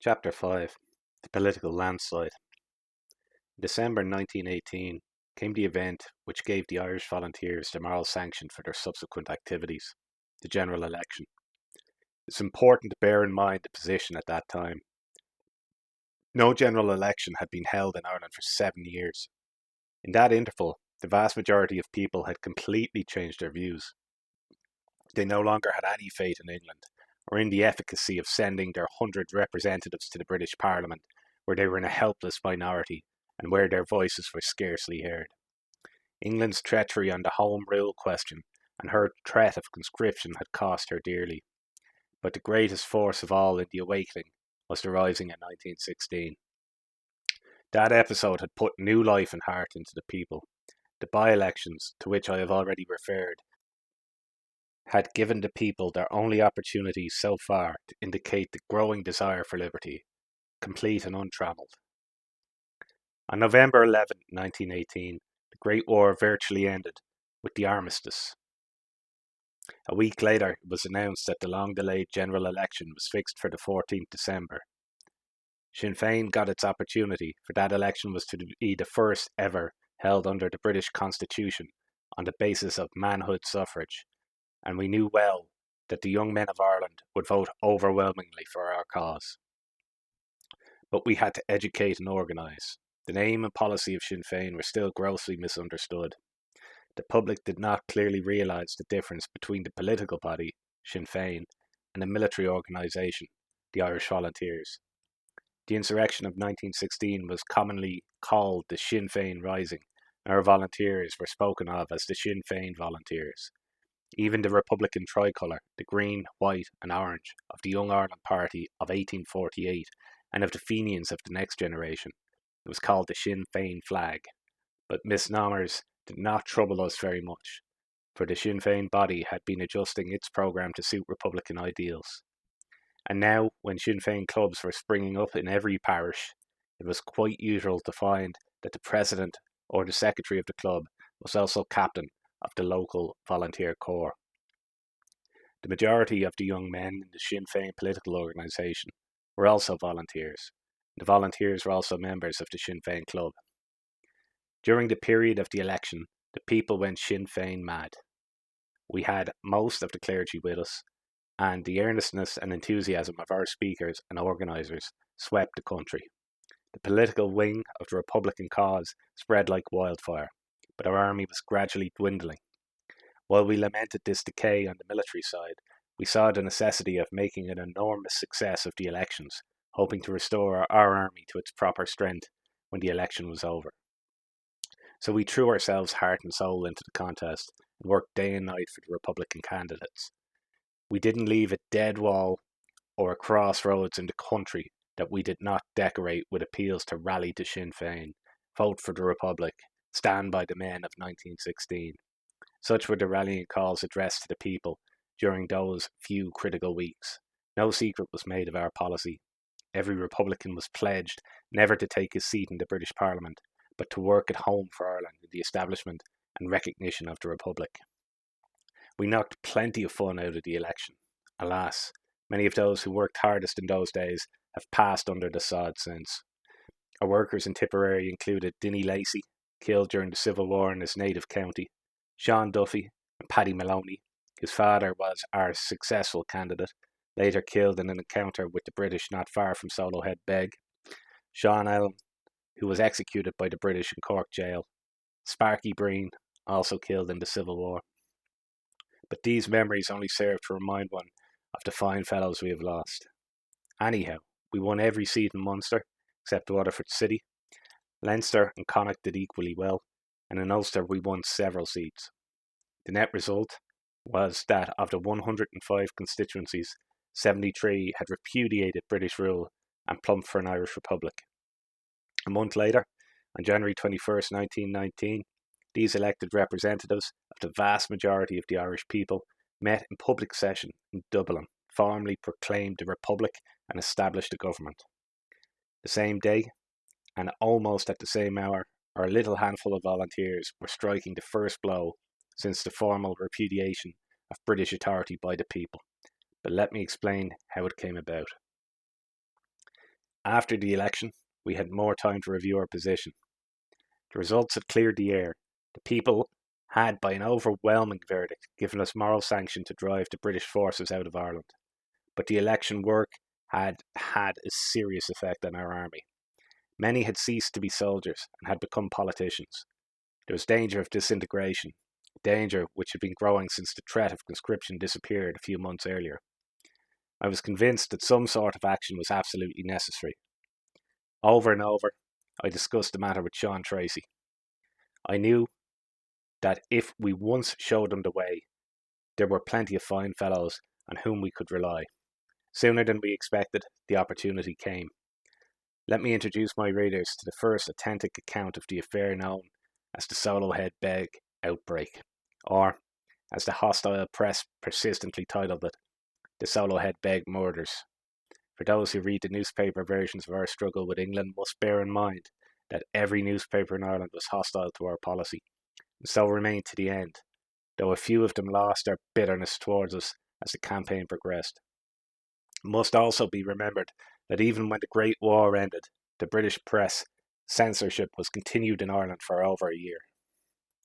Chapter 5 The Political Landslide. In December 1918 came the event which gave the Irish Volunteers the moral sanction for their subsequent activities, the general election. It's important to bear in mind the position at that time. No general election had been held in Ireland for 7 years. In that interval, the vast majority of people had completely changed their views. They no longer had any faith in England, or in the efficacy of sending their 100 representatives to the British Parliament, where they were in a helpless minority and where their voices were scarcely heard. England's treachery on the Home Rule question and her threat of conscription had cost her dearly. But the greatest force of all in the awakening was the rising in 1916. That episode had put new life and heart into the people. The by-elections, to which I have already referred, had given the people their only opportunity so far to indicate the growing desire for liberty, complete and untrammelled. On November 11, 1918, the Great War virtually ended with the armistice. A week later, it was announced that the long-delayed general election was fixed for the 14th December. Sinn Féin got its opportunity, for that election was to be the first ever held under the British Constitution on the basis of manhood suffrage, and we knew well that the young men of Ireland would vote overwhelmingly for our cause. But we had to educate and organise. The name and policy of Sinn Féin were still grossly misunderstood. The public did not clearly realise the difference between the political body, Sinn Féin, and the military organisation, the Irish Volunteers. The insurrection of 1916 was commonly called the Sinn Féin Rising, and our volunteers were spoken of as the Sinn Féin Volunteers. Even the Republican tricolour, the green, white and orange of the Young Ireland Party of 1848 and of the Fenians of the next generation, it was called the Sinn Féin flag. But misnomers did not trouble us very much, for the Sinn Féin body had been adjusting its programme to suit Republican ideals. And now, when Sinn Féin clubs were springing up in every parish, it was quite usual to find that the president or the secretary of the club was also captain of the local volunteer corps. The majority of the young men in the Sinn Féin political organisation were also volunteers. The volunteers were also members of the Sinn Féin club. During the period of the election, the people went Sinn Féin mad. We had most of the clergy with us, and the earnestness and enthusiasm of our speakers and organisers swept the country. The political wing of the Republican cause spread like wildfire, but our army was gradually dwindling. While we lamented this decay on the military side, we saw the necessity of making an enormous success of the elections, hoping to restore our army to its proper strength when the election was over. So we threw ourselves heart and soul into the contest and worked day and night for the Republican candidates. We didn't leave a dead wall or a crossroads in the country that we did not decorate with appeals to rally to Sinn Féin, vote for the Republic, stand by the men of 1916. Such were the rallying calls addressed to the people during those few critical weeks. No secret was made of our policy. Every Republican was pledged never to take his seat in the British Parliament, but to work at home for Ireland in the establishment and recognition of the Republic. We knocked plenty of fun out of the election. Alas, many of those who worked hardest in those days have passed under the sod since. Our workers in Tipperary included Dinny Lacey, killed during the Civil War in his native county, Sean Duffy and Paddy Maloney. His father was our successful candidate, later killed in an encounter with the British not far from Solohead Beg. Sean Allen, who was executed by the British in Cork jail. Sparky Breen, also killed in the Civil War. But these memories only serve to remind one of the fine fellows we have lost. Anyhow, we won every seat in Munster, except Waterford City. Leinster and Connacht did equally well, and in Ulster we won several seats. The net result was that of the 105 constituencies, 73 had repudiated British rule and plumped for an Irish Republic. A month later, on January 21st, 1919, these elected representatives of the vast majority of the Irish people met in public session in Dublin, formally proclaimed the Republic and established a government. The same day, and almost at the same hour, our little handful of volunteers were striking the first blow since the formal repudiation of British authority by the people. But let me explain how it came about. After the election, we had more time to review our position. The results had cleared the air. The people had, by an overwhelming verdict, given us moral sanction to drive the British forces out of Ireland. But the election work had had a serious effect on our army. Many had ceased to be soldiers and had become politicians. There was danger of disintegration, a danger which had been growing since the threat of conscription disappeared a few months earlier. I was convinced that some sort of action was absolutely necessary. Over and over, I discussed the matter with Sean Tracy. I knew that if we once showed them the way, there were plenty of fine fellows on whom we could rely. Sooner than we expected, the opportunity came. Let me introduce my readers to the first authentic account of the affair known as the Solo Head Beg outbreak, or, as the hostile press persistently titled it, the Solo Head Beg murders. For those who read the newspaper versions of our struggle with England must bear in mind that every newspaper in Ireland was hostile to our policy, and so remained to the end, though a few of them lost their bitterness towards us as the campaign progressed. It must also be remembered that even when the Great War ended, the British press censorship was continued in Ireland for over a year.